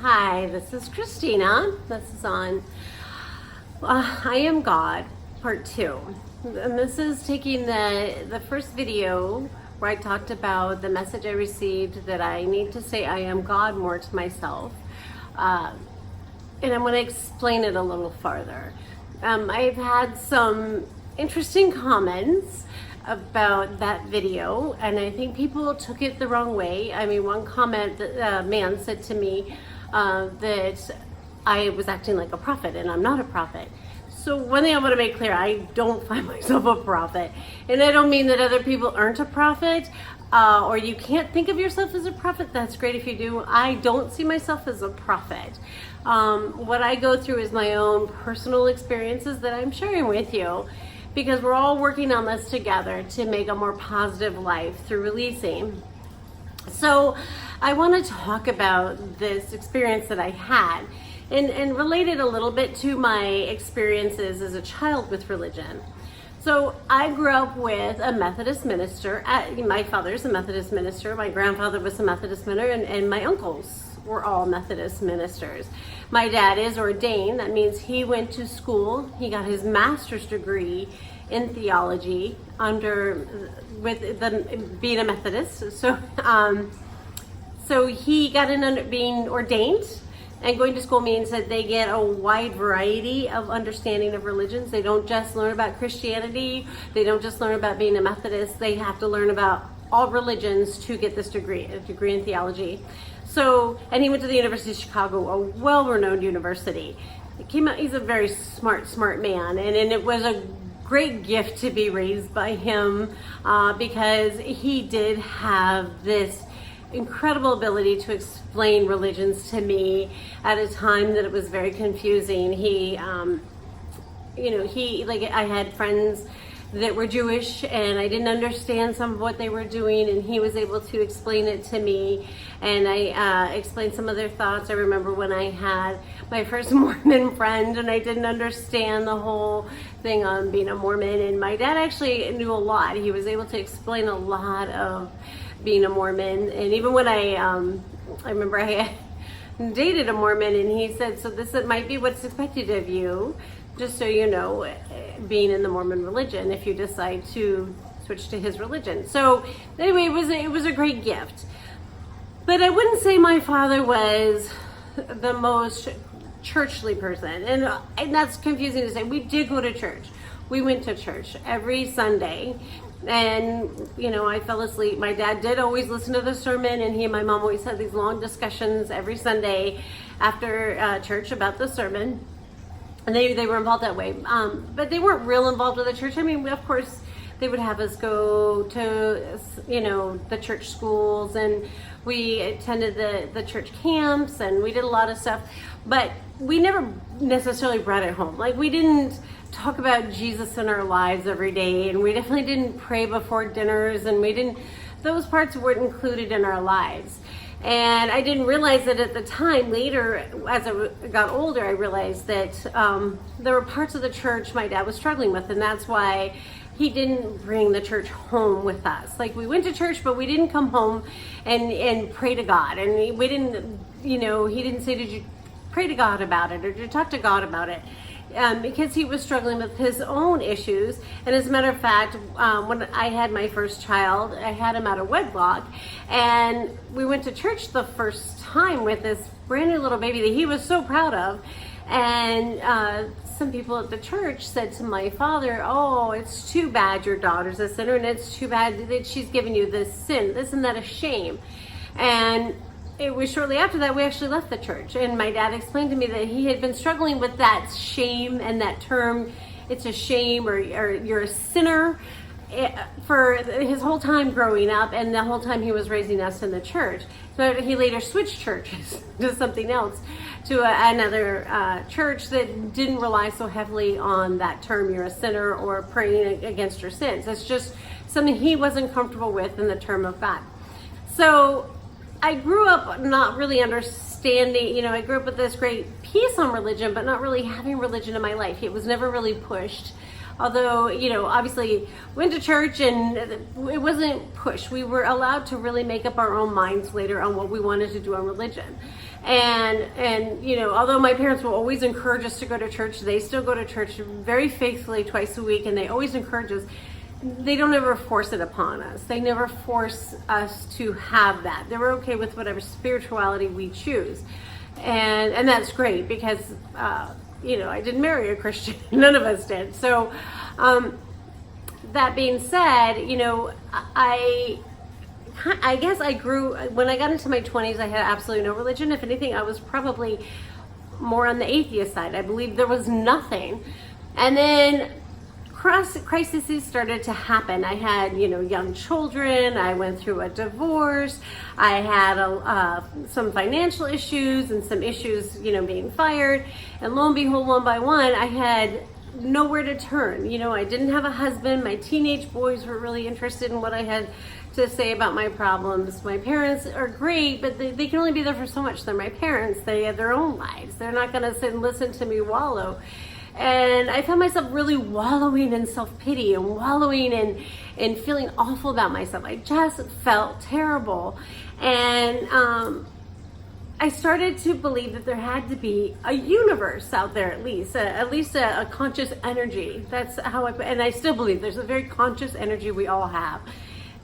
Hi, this is Christina. This is on I Am God, Part 2. And this is taking the first video where I talked about the message I received that I need to say I am God more to myself. And I'm going to explain it a little farther. I've had some interesting comments about that video, and I think people took it the wrong way. I mean, one comment that man said to me that I was acting like a prophet, and I'm not a prophet. So one thing I want to make clear, I don't find myself a prophet, and I don't mean that other people aren't a prophet, or you can't think of yourself as a prophet. That's great if you do. I don't see myself as a prophet. What I go through is my own personal experiences that I'm sharing with you, because we're all working on this together to make a more positive life through releasing. So I want to talk about this experience that I had and relate it a little bit to my experiences as a child with religion. So I grew up with a Methodist minister. My father's a Methodist minister, my grandfather was a Methodist minister, and my uncles were all Methodist ministers. My dad is ordained. That means he went to school. He got his master's degree in theology being a Methodist. So he got in under being ordained, and going to school means that they get a wide variety of understanding of religions. They don't just learn about Christianity. They don't just learn about being a Methodist. They have to learn about all religions to get this degree, a degree in theology. So, and he went to the University of Chicago, a well-renowned university. He's a very smart man, and it was a great gift to be raised by him because he did have this incredible ability to explain religions to me at a time that it was very confusing. I had friends that were Jewish, and I didn't understand some of what they were doing, and he was able to explain it to me, and I explained some of their thoughts. I remember when I had my first Mormon friend, and I didn't understand the whole thing on being a Mormon, and my dad actually knew a lot. He was able to explain a lot of being a Mormon, and even when I remember I dated a Mormon, and he said, so this might be what's expected of you, just so you know, being in the Mormon religion if you decide to switch to his religion. So anyway, it was a great gift. But I wouldn't say my father was the most churchly person, and that's confusing to say. We did go to church. We went to church every Sunday, and I fell asleep. My dad did always listen to the sermon, and he and my mom always had these long discussions every Sunday after church about the sermon. And they were involved that way, but they weren't real involved with the church. I mean, of course, they would have us go to, the church schools, and we attended the church camps, and we did a lot of stuff, but we never necessarily brought it home. Like, we didn't talk about Jesus in our lives every day, and we definitely didn't pray before dinners, and those parts weren't included in our lives. And I didn't realize that at the time. Later, as I got older, I realized that there were parts of the church my dad was struggling with, and that's why he didn't bring the church home with us. Like, we went to church, but we didn't come home and pray to God. And we didn't, he didn't say, did you pray to God about it, or did you talk to God about it? Because he was struggling with his own issues. And as a matter of fact, when I had my first child, I had him out of wedlock, and we went to church the first time with this brand new little baby that he was so proud of. And some people at the church said to my father, oh, it's too bad your daughter's a sinner, and it's too bad that she's given you this sin. Isn't that a shame? And it was shortly after that we actually left the church, and my dad explained to me that he had been struggling with that shame and that term, it's a shame, or you're a sinner, for his whole time growing up, and the whole time he was raising us in the church. So he later switched churches to something else, to another church that didn't rely so heavily on that term, you're a sinner, or praying against your sins. It's just something he wasn't comfortable with in the term of God. So I grew up not really understanding, I grew up with this great piece on religion, but not really having religion in my life. It was never really pushed. although, you know, obviously went to church and it wasn't pushed. We were allowed to really make up our own minds later on what we wanted to do on religion. And you know, although my parents will always encourage us to go to church, they still go to church very faithfully twice a week, and they always encourage us. They don't ever force it upon us. They never force us to have that. They're okay with whatever spirituality we choose. And that's great because, you know, I didn't marry a Christian. None of us did. So, that being said, you know, I guess I grew, when I got into my 20s, I had absolutely no religion. If anything, I was probably more on the atheist side. I believed there was nothing. And then crises started to happen. I had, you know, young children. I went through a divorce. I had some financial issues and some issues, you know, being fired. And lo and behold, one by one, I had nowhere to turn. You know, I didn't have a husband. My teenage boys were really interested in what I had to say about my problems. My parents are great, but they can only be there for so much. They're my parents. They have their own lives. They're not going to sit and listen to me wallow. And I found myself really wallowing in self-pity and wallowing in feeling awful about myself. I just felt terrible. And I started to believe that there had to be a universe out there, at least a conscious energy. That's how and I still believe there's a very conscious energy we all have.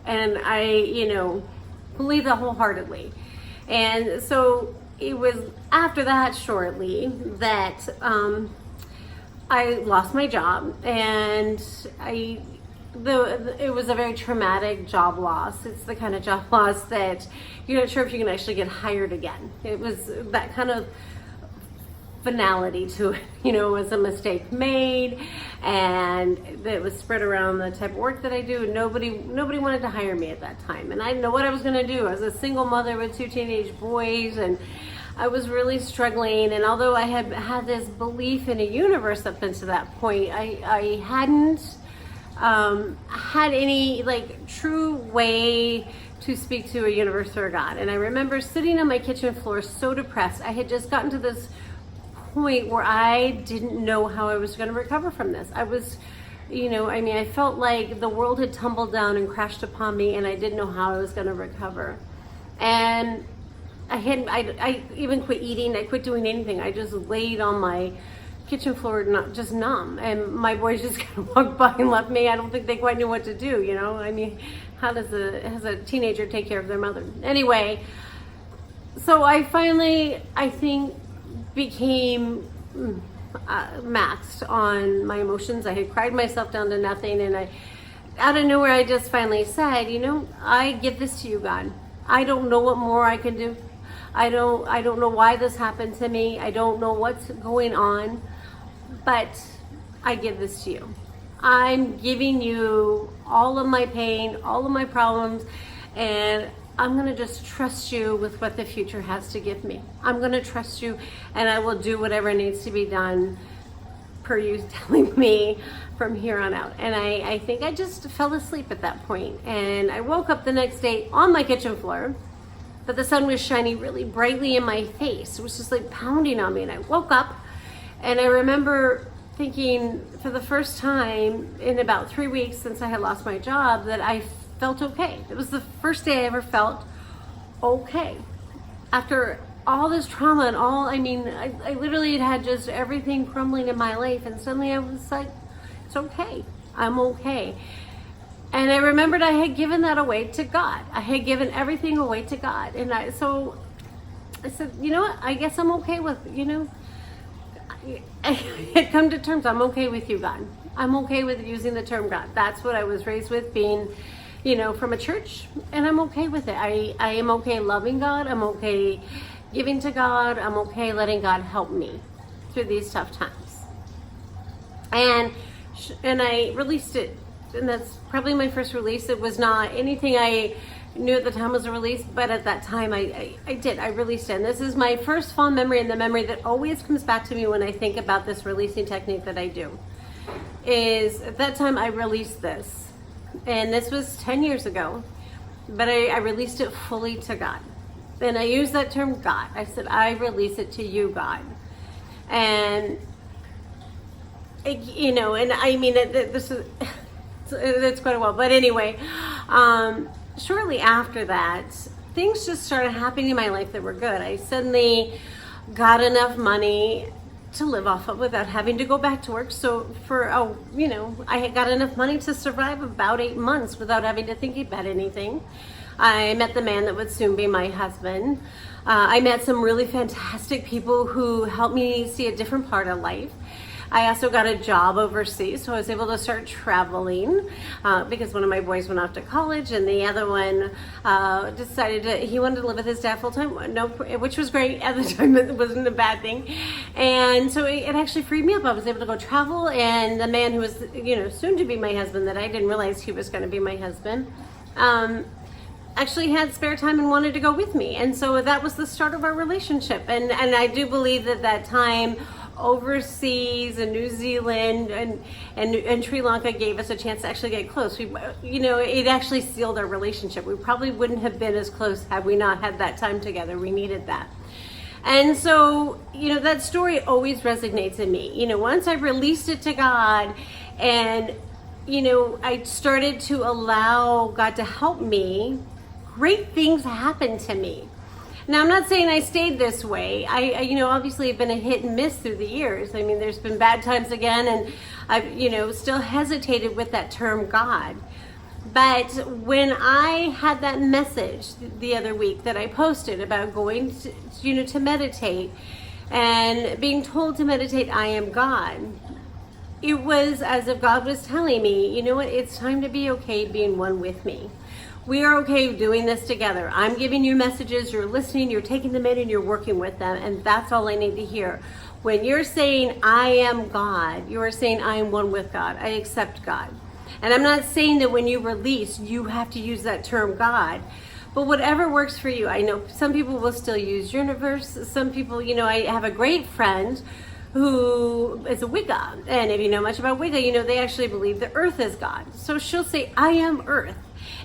And I, you know, believe that wholeheartedly. And so it was after that shortly that I lost my job, and it was a very traumatic job loss. It's the kind of job loss that you're not sure if you can actually get hired again. It was that kind of finality to it. You know, it was a mistake made, and it was spread around the type of work that I do. And nobody wanted to hire me at that time, and I didn't know what I was going to do. I was a single mother with 2 teenage boys, and I was really struggling. And although I had this belief in a universe up until that point, I hadn't had any like true way to speak to a universe or God. And I remember sitting on my kitchen floor so depressed. I had just gotten to this point where I didn't know how I was going to recover from this. I was, you know, I mean, I felt like the world had tumbled down and crashed upon me, and I didn't know how I was going to recover. And I even quit eating. I quit doing anything. I just laid on my kitchen floor, just numb. And my boys just kind of walked by and left me. I don't think they quite knew what to do, you know? I mean, how does a teenager take care of their mother? Anyway, so I finally, I think, became maxed on my emotions. I had cried myself down to nothing, and out of nowhere, I just finally said, you know, I give this to you, God. I don't know what more I can do. I don't know why this happened to me. I don't know what's going on, but I give this to you. I'm giving you all of my pain, all of my problems, and I'm going to just trust you with what the future has to give me. I'm going to trust you, and I will do whatever needs to be done per you telling me from here on out. And I think I just fell asleep at that point. And I woke up the next day on my kitchen floor, but the sun was shining really brightly in my face. It was just like pounding on me. And I woke up, and I remember thinking for the first time in about 3 weeks since I had lost my job that I felt okay. It was the first day I ever felt okay. After all this trauma and I literally had just everything crumbling in my life, and suddenly I was like, it's okay. I'm okay. And I remembered I had given that away to God. I had given everything away to God. And so I said, you know what? I guess I'm okay with, you know, I had come to terms. I'm okay with you, God. I'm okay with using the term God. That's what I was raised with, being, you know, from a church, and I'm okay with it. I am okay loving God. I'm okay giving to God. I'm okay letting God help me through these tough times. And I released it, and that's probably my first release. It was not anything I knew at the time was a release, but at that time I released it. And this is my first fond memory, and the memory that always comes back to me when I think about this releasing technique that I do is at that time I released this. And this was 10 years ago, but I released it fully to God. And I used that term God. I said, I release it to you, God. And you know, and I mean, this is, it's quite a while, but anyway, shortly after that, things just started happening in my life that were good. I suddenly got enough money to live off of without having to go back to work. So you know, I had got enough money to survive about 8 months without having to think about anything. I met the man that would soon be my husband. I met some really fantastic people who helped me see a different part of life. I also got a job overseas, so I was able to start traveling because one of my boys went off to college, and the other one he wanted to live with his dad full time. No, which was great at the time. It wasn't a bad thing, and so it actually freed me up. I was able to go travel, and the man who was, you know, soon to be my husband, that I didn't realize he was going to be my husband, actually had spare time and wanted to go with me, and so that was the start of our relationship. And I do believe that time overseas in New Zealand and Sri Lanka gave us a chance to actually get close. We, you know, it actually sealed our relationship. We probably wouldn't have been as close had we not had that time together. We needed that. And so, you know, that story always resonates in me. You know, once I released it to God, and, you know, I started to allow God to help me, great things happened to me. Now, I'm not saying I stayed this way. I you know, obviously have been a hit and miss through the years. I mean, there's been bad times again, and I've, you know, still hesitated with that term God. But when I had that message the other week that I posted about going to, you know, to meditate and being told to meditate, I am God, it was as if God was telling me, you know what, it's time to be okay being one with me. We are okay doing this together. I'm giving you messages, you're listening, you're taking them in, and you're working with them, and that's all I need to hear. When you're saying, I am God, you are saying, I am one with God. I accept God. And I'm not saying that when you release, you have to use that term God, but whatever works for you. I know some people will still use universe. Some people, you know, I have a great friend who is a Wicca, and if you know much about Wicca, you know, they actually believe the earth is God. So she'll say, I am earth.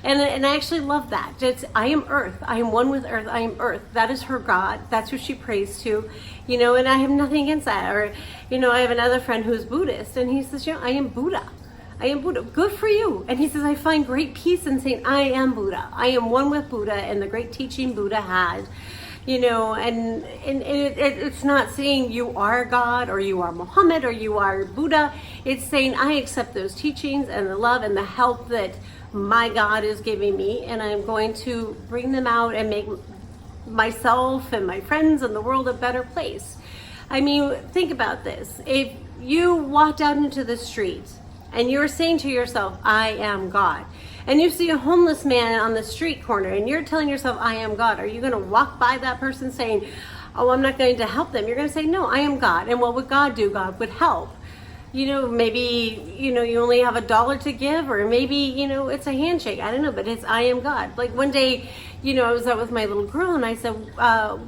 And I actually love that. It's, I am earth. I am one with earth. I am earth. That is her God. That's who she prays to, you know, and I have nothing against that. Or, you know, I have another friend who's Buddhist, and he says, you know, I am Buddha. I am Buddha. Good for you. And he says, I find great peace in saying, I am Buddha. I am one with Buddha and the great teaching Buddha had. You know, and it's not saying you are God or you are Muhammad or you are Buddha. It's saying I accept those teachings and the love and the help that my God is giving me, and I'm going to bring them out and make myself and my friends and the world a better place. I mean, think about this. If you walked out into the street and you're saying to yourself, I am God, and you see a homeless man on the street corner and you're telling yourself, I am God, are you going to walk by that person saying, oh, I'm not going to help them? You're going to say, no, I am God. And what would God do? God would help. You know, maybe, you know, you only have $1 to give, or maybe, you know, it's a handshake. I don't know, but it's I am God. Like one day, you know, I was out with my little girl and I said,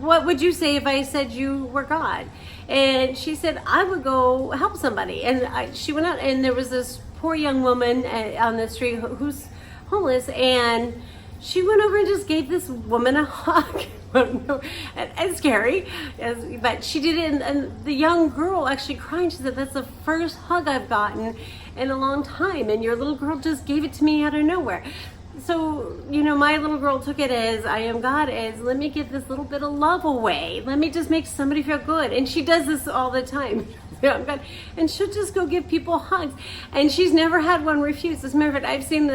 what would you say if I said you were God? And she said, I would go help somebody. And she went out, and there was this poor young woman on the street who's homeless, and she went over and just gave this woman a hug. It's scary, but she did it, and the young girl actually cried. She said, that's the first hug I've gotten in a long time, and your little girl just gave it to me out of nowhere. So, you know, my little girl took it as I am God, as let me give this little bit of love away. Let me just make somebody feel good. And she does this all the time. And she'll just go give people hugs. And she's never had one refused. As a matter of fact, I've seen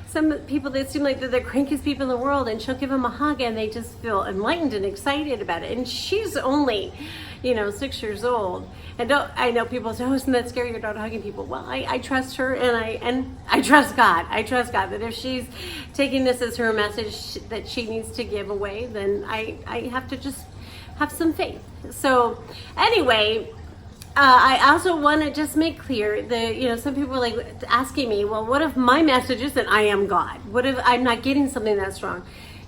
some people that seem like they're the crankiest people in the world, and she'll give them a hug and they just feel enlightened and excited about it. And she's only, you know, 6 years old. And I know people say, oh, isn't that scary, your daughter hugging people? Well, I trust her, and I trust God. I trust God that if she's taking this as her message that she needs to give away, then I have to just have some faith. So anyway, I also want to just make clear that, you know, some people are like asking me, well, what if my message is that I am God? What if I'm not getting something that's wrong?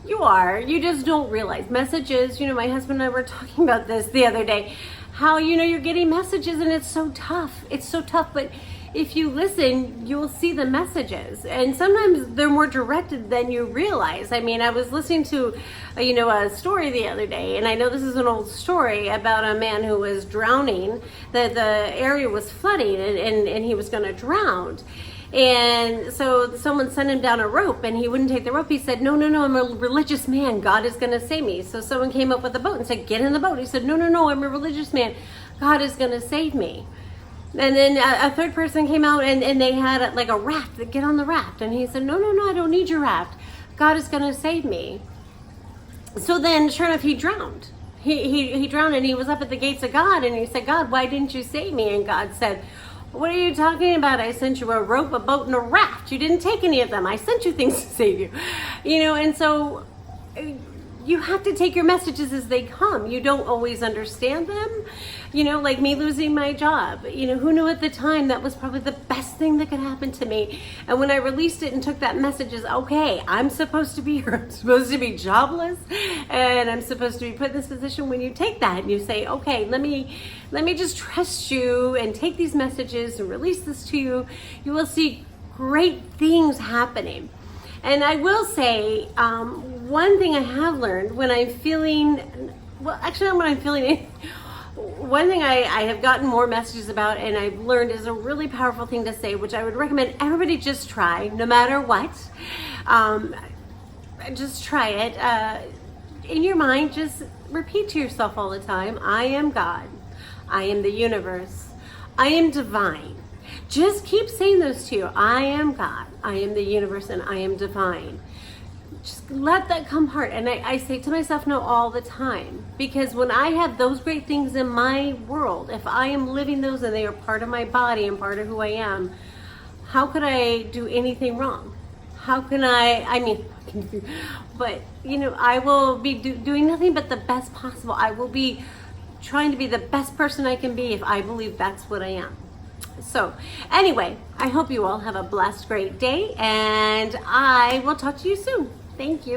You are. You just don't realize. Messages, you know, my husband and I were talking about this the other day, how, you know, you're getting messages and it's so tough. It's so tough, but if you listen, you'll see the messages. And sometimes they're more directed than you realize. I mean, I was listening to, a story the other day, and I know this is an old story about a man who was drowning, that the area was flooding and he was going to drown. And so someone sent him down a rope and he wouldn't take the rope. He said, no, I'm a religious man. God is going to save me. So someone came up with a boat and said, get in the boat. He said, no, I'm a religious man. God is going to save me. And then a third person came out and they had like a raft. Get on the raft. And he said, no, I don't need your raft. God is going to save me. So then, sure enough, he drowned. He drowned, and he was up at the gates of God, and he said, God, why didn't you save me? And God said, what are you talking about? I sent you a rope, a boat, and a raft. You didn't take any of them. I sent you things to save you. And so you have to take your messages as they come. You don't always understand them. Like me losing my job. Who knew at the time that was probably the best thing that could happen to me? And when I released it and took that message as, okay, I'm supposed to be here. I'm supposed to be jobless, and I'm supposed to be put in this position. When you take that and you say, okay, let me just trust you and take these messages and release this to you, you will see great things happening. And I will say, one thing I have learned when I'm feeling, one thing I have gotten more messages about and I've learned is a really powerful thing to say, which I would recommend everybody just try, no matter what. Just try it. In your mind, just repeat to yourself all the time, I am God. I am the universe. I am divine. Just keep saying those to you. I am God. I am the universe, and I am divine. Just let that come heart. And I say to myself no all the time, because when I have those great things in my world, if I am living those and they are part of my body and part of who I am, how could I do anything wrong? How can I will be doing nothing but the best possible. I will be trying to be the best person I can be if I believe that's what I am. So anyway, I hope you all have a blessed, great day, and I will talk to you soon. Thank you.